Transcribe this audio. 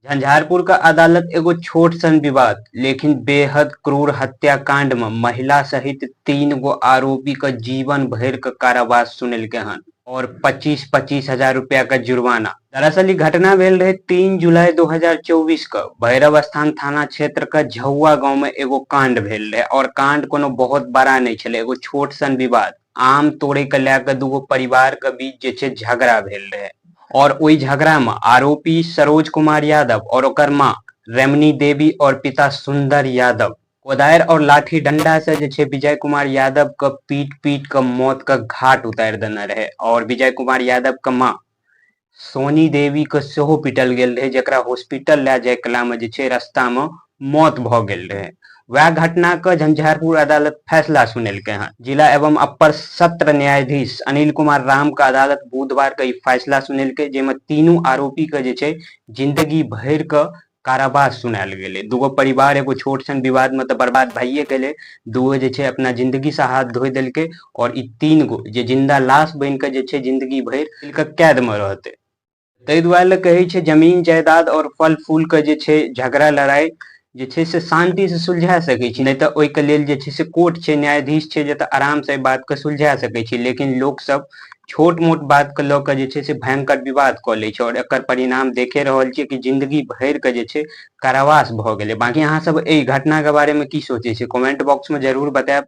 झंझारपुर का अदालत एगो छोट सन विवाद लेकिन बेहद क्रूर हत्याकांड में महिला सहित 3 गो आरोपी का जीवन भर का कारावास सुनलके हन और 25-25 हजार रुपया का जुर्माना। दरअसल ये घटना भेल रहे 3 जुलाई 2024 का भैरव स्थान थाना क्षेत्र का झौआ गांव में एगो कांड भेल रहे और कांड कोनो बहुत बड़ा नहीं छले, एगो छोट सन विवाद आम तोड़े के लेकर दूगो परिवार के बीच जे छे झगड़ा भेल रहे और ओई झगड़ा में आरोपी सरोज कुमार यादव और ओकर मां रेमनी देवी और पिता सुंदर यादव कोदार और लाठी डंडा से जे छे विजय कुमार यादव का पीट पीट के मौत का घाट उतार देने रहे और विजय कुमार यादव का मां सोनी देवी के सेहो पिटल गेल रहे, जेकरा हॉस्पिटल ले जाय कला में जे छे रास्ता में मौत भ गेल रहे। वह घटना का झंझारपुर अदालत फैसला सुनलके हन। जिला एवं अपर सत्र न्यायाधीश अनिल कुमार राम का अदालत बुधवार का फैसला सुनलके, जेमे तीनों आरोपी के जे छे जिंदगी भर का कारावास सुनाल गेले। दूगो परिवार एगो छोट सन विवाद में तो बर्बाद भइए गेले, दूगो जे छे अपना जिंदगी से हाथ धोई देलके और ई 3 गो जे जिंदा लाश बन के जे छे जिंदगी भर जेल के कैद में रहते। ताहि दुआरे कहे छे जमीन जायदाद और फल फूल के जे छे झगड़ा लड़ाई जे छे से शांति से सुलझा सके छी, नहीं तो ओई के लेल जे छे से कोर्ट छे, न्यायाधीश छे, जे तो आराम से बात के सुलझा सके छी। लेकिन लोग सब छोट मोट बात के लऽ के जे छे से भयंकर विवाद क ले छे और एकर परिणाम देखे रहल छिए कि जिंदगी भर के जे छे कारावास भ गेले। बाकी अहाँ सब एई घटना के बारे में की सोचे छे कमेंट बॉक्स में जरूर बताएब।